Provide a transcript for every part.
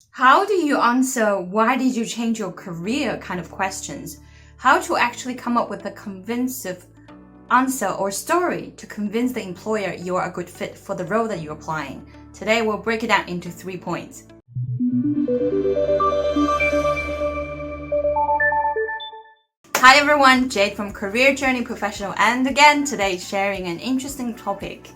How do you answer why did you change your career kind of questions? How to actually come up with a convincing answer or story to convince the employer you are a good fit for the role that you're applying. Today we'll break it down into 3 points. Hi everyone, Jade from Career Journey Professional, and again today sharing an interesting topic.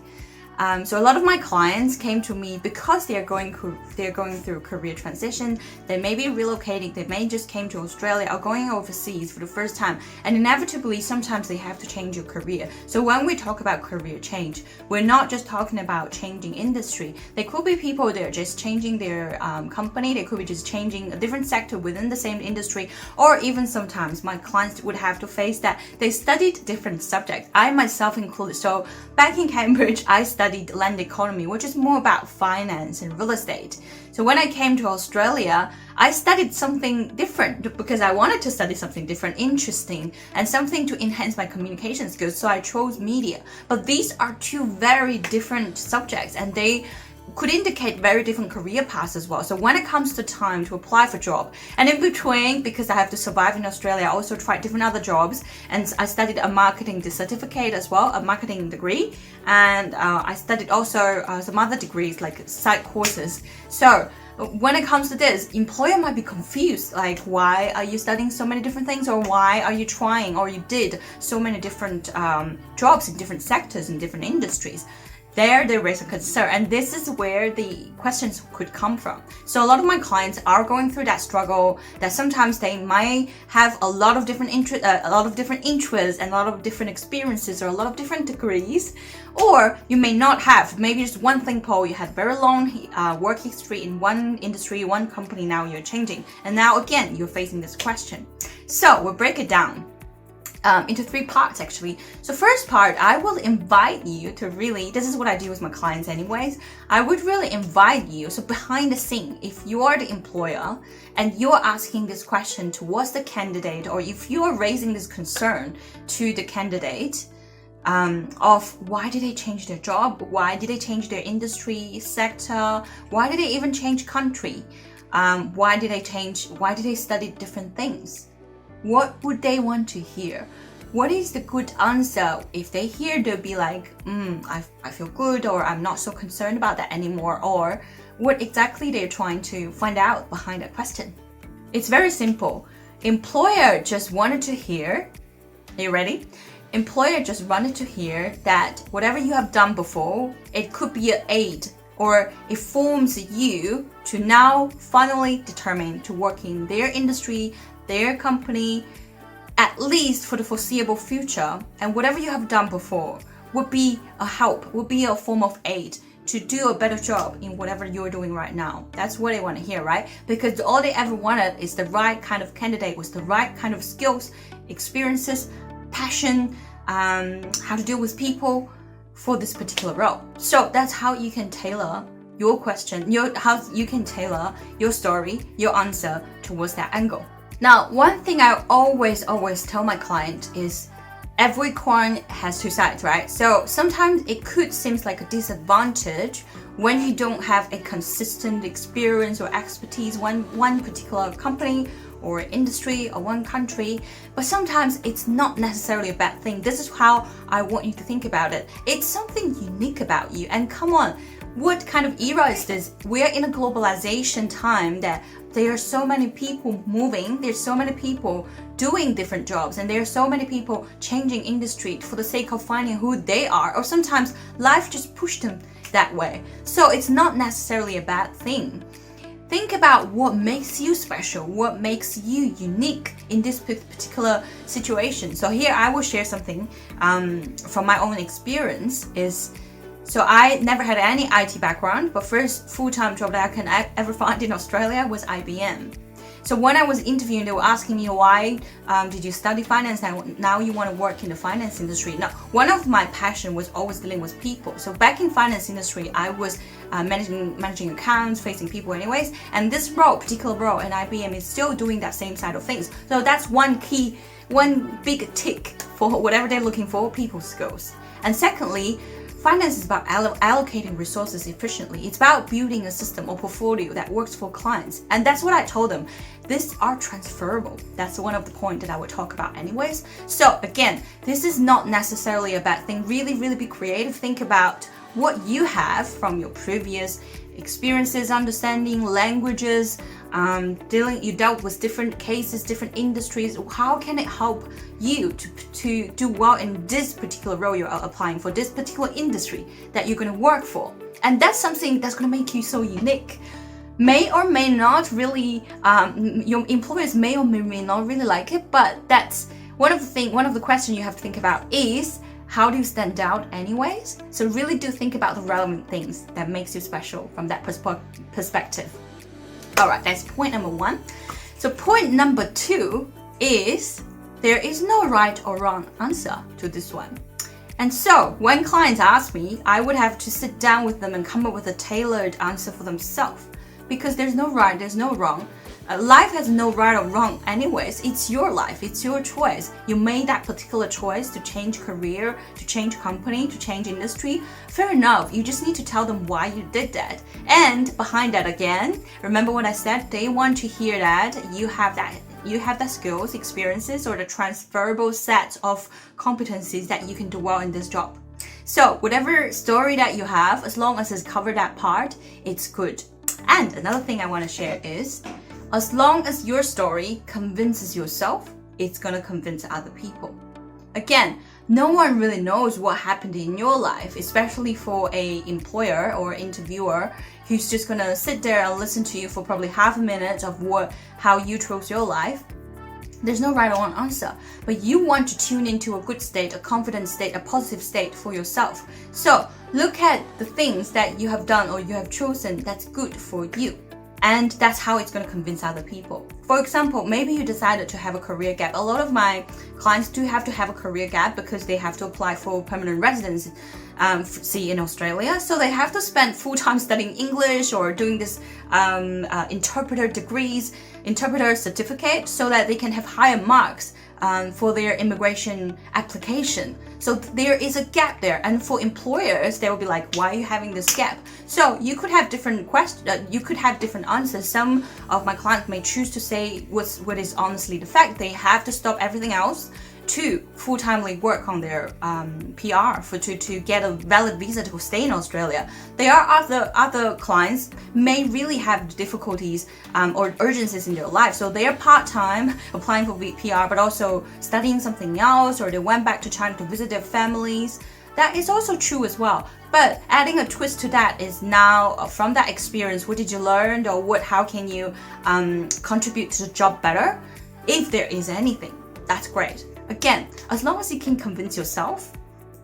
So a lot of my clients came to me because they're going through career transition. They may be relocating, they may just came to Australia or going overseas for the first time, and inevitably sometimes they have to change your career. So when we talk about career change, we're not just talking about changing industry. There could be people that are just changing their company, they could be just changing a different sector within the same industry, or even sometimes my clients would have to face that they studied different subjects, I myself included. So back in Cambridge, I studied land economy, which is more about finance and real estate. So when I came to Australia, I studied something different because I wanted to study something different, interesting, and something to enhance my communication skills. So I chose media. But these are two very different subjects, and they could indicate very different career paths as well. So when it comes to time to apply for job, and in between, because I have to survive in Australia, I also tried different other jobs, and I studied a marketing certificate as well, a marketing degree, and I studied also some other degrees like side courses. So when it comes to this, employer might be confused, like why are you studying so many different things, or why are you trying, or you did so many different jobs in different sectors in different industries. There raise a concern, and this is where the questions could come from. So a lot of my clients are going through that struggle, that sometimes they might have a lot of different interests and a lot of different experiences, or a lot of different degrees, or you may not have, maybe just one thing, Paul, you had very long work history in one industry, one company, now you're changing, and now again you're facing this question. So we'll break it down into 3 parts actually. So first part, I will invite you to really, this is what I do with my clients anyways, I would really invite you, so behind the scene, if you are the employer and you're asking this question towards the candidate, or if you are raising this concern to the candidate, of why did they change their job, why did they change their industry, sector, why did they even change country, why did they study different things? What would they want to hear? What is the good answer? If they hear, they'll be like, I feel good, or I'm not so concerned about that anymore, or what exactly they're trying to find out behind that question. It's very simple. Employer just wanted to hear, are you ready? Employer just wanted to hear that whatever you have done before, it could be an aid, or it forms you to now finally determine to work in their industry, their company, at least for the foreseeable future, and whatever you have done before would be a help, would be a form of aid to do a better job in whatever you're doing right now. That's what they want to hear, right? Because all they ever wanted is the right kind of candidate with the right kind of skills, experiences, passion, how to deal with people for this particular role. So that's how you can tailor your question, how you can tailor your story, your answer towards that angle. Now, one thing I always tell my client is every coin has 2 sides, right? So sometimes it could seem like a disadvantage when you don't have a consistent experience or expertise one particular company or industry or one country, but sometimes it's not necessarily a bad thing. This is how I want you to think about it. It's something unique about you, and come on, what kind of era is this? We are in a globalization time that there are so many people moving, there's so many people doing different jobs, and there are so many people changing industry for the sake of finding who they are, or sometimes life just pushed them that way. So it's not necessarily a bad thing. Think about what makes you special, what makes you unique in this particular situation. So here I will share something from my own experience. So I never had any IT background, but first full-time job that I can ever find in Australia was IBM. So when I was interviewing, they were asking me, why did you study finance now you want to work in the finance industry? Now, one of my passion was always dealing with people. So back in finance industry, I was managing accounts, facing people anyways. And this particular role in IBM is still doing that same side of things. So that's one big tick for whatever they're looking for, people skills. And secondly, Finance is about allocating resources efficiently. It's about building a system or portfolio that works for clients. And that's what I told them. These are transferable. That's one of the points that I would talk about anyways. So again, this is not necessarily a bad thing. Really, really be creative. Think about what you have from your previous experiences, understanding languages, you dealt with different cases, different industries. How can it help you to do well in this particular role you're applying for, this particular industry that you're going to work for? And that's something that's going to make you so unique. May or may not really, your employers may or may not really like it, but that's one of the questions you have to think about is, how do you stand out anyways? So really do think about the relevant things that makes you special from that perspective. All right, that's point number 1. So point number 2 is there is no right or wrong answer to this one. And so when clients ask me, I would have to sit down with them and come up with a tailored answer for themselves, because there's no right, there's no wrong. Life has no right or wrong anyways. It's your life, it's your choice. You made that particular choice to change career, to change company, to change industry. Fair enough, you just need to tell them why you did that. And behind that again, remember what I said, they want to hear that you have that skills, experiences, or the transferable set of competencies that you can do well in this job. So whatever story that you have, as long as it's covered that part, it's good. And another thing I want to share is, as long as your story convinces yourself, it's going to convince other people. Again, no one really knows what happened in your life, especially for a employer or interviewer who's just going to sit there and listen to you for probably half a minute of how you chose your life. There's no right or wrong answer, but you want to tune into a good state, a confident state, a positive state for yourself. So look at the things that you have done or you have chosen that's good for you. And that's how it's going to convince other people. For example, maybe you decided to have a career gap. A lot of my clients do have to have a career gap because they have to apply for permanent residency in Australia. So they have to spend full time studying English or doing this interpreter certificate so that they can have higher marks for their immigration application. So there is a gap there, and for employers, they will be like, "Why are you having this gap?" So you could have different questions. You could have different answers. Some of my clients may choose to say what is honestly the fact. They have to stop everything else to full-timely work on their PR to get a valid visa to stay in Australia. There are other clients may really have difficulties or urgencies in their life, so they are part-time applying for PR but also studying something else, or they went back to China to visit their families. That is also true as well. But adding a twist to that is now from that experience, what did you learn, or how can you contribute to the job better? If there is anything, that's great. Again, as long as you can convince yourself,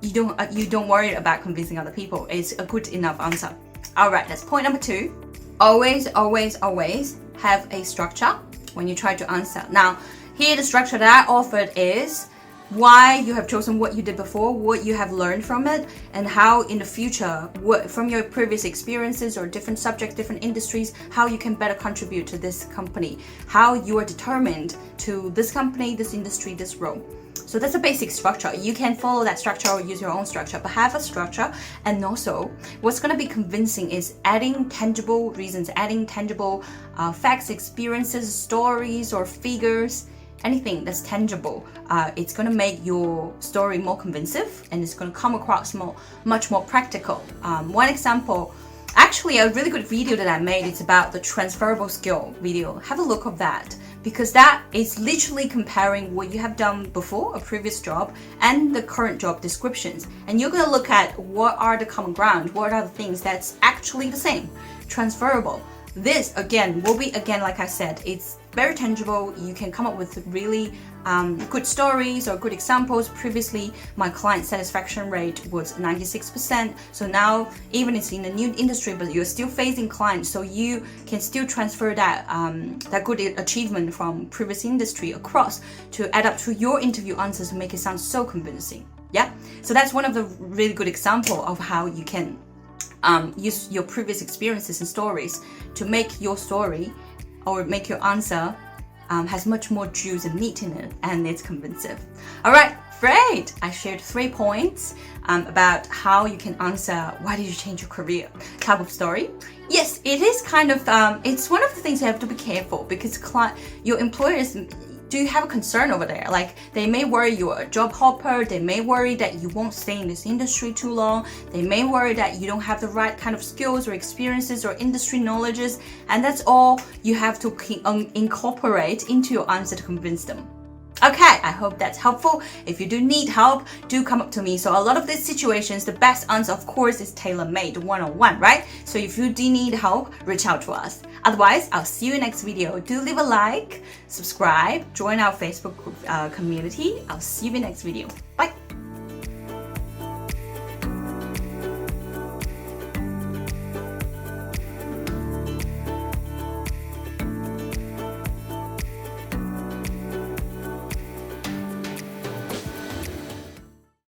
you don't worry about convincing other people. It's a good enough answer. All right, that's point number 2. Always have a structure when you try to answer. Now, here the structure that I offered is why you have chosen what you did before, what you have learned from it, and how in the future, from your previous experiences or different subjects, different industries, how you can better contribute to this company, how you are determined to this company, this industry, this role. So that's a basic structure. You can follow that structure or use your own structure, but have a structure. And also, what's going to be convincing is adding tangible reasons, adding tangible facts, experiences, stories, or figures. Anything that's tangible, it's going to make your story more convincing, and it's going to come across much more practical. One example, actually a really good video that I made, it's about the transferable skill video. Have a look at that, because that is literally comparing what you have done before, a previous job, and the current job descriptions. And you're going to look at what are the common ground, what are the things that's actually the same, transferable. This again will be, like I said, it's very tangible. You can come up with really good stories or good examples. Previously, my client satisfaction rate was 96%. So now, even it's in a new industry, but you're still facing clients, so you can still transfer that good achievement from previous industry across to add up to your interview answers to make it sound so convincing. Yeah. So that's one of the really good example of how you can use your previous experiences and stories to make your story or make your answer has much more juice and meat in it, and it's convincing. All right, great. I shared 3 points about how you can answer why did you change your career type of story. Yes, it is kind of, it's one of the things you have to be careful, because your employers do have a concern over there. Like, they may worry you're a job hopper, they may worry that you won't stay in this industry too long, they may worry that you don't have the right kind of skills or experiences or industry knowledges, and that's all you have to incorporate into your answer to convince them. Okay, I hope that's helpful. If you do need help, do come up to me. So a lot of these situations, the best answer, of course, is tailor-made, one-on-one, right? So if you do need help, reach out to us. Otherwise, I'll see you in next video. Do leave a like, subscribe, join our Facebook community. I'll see you in next video. Bye.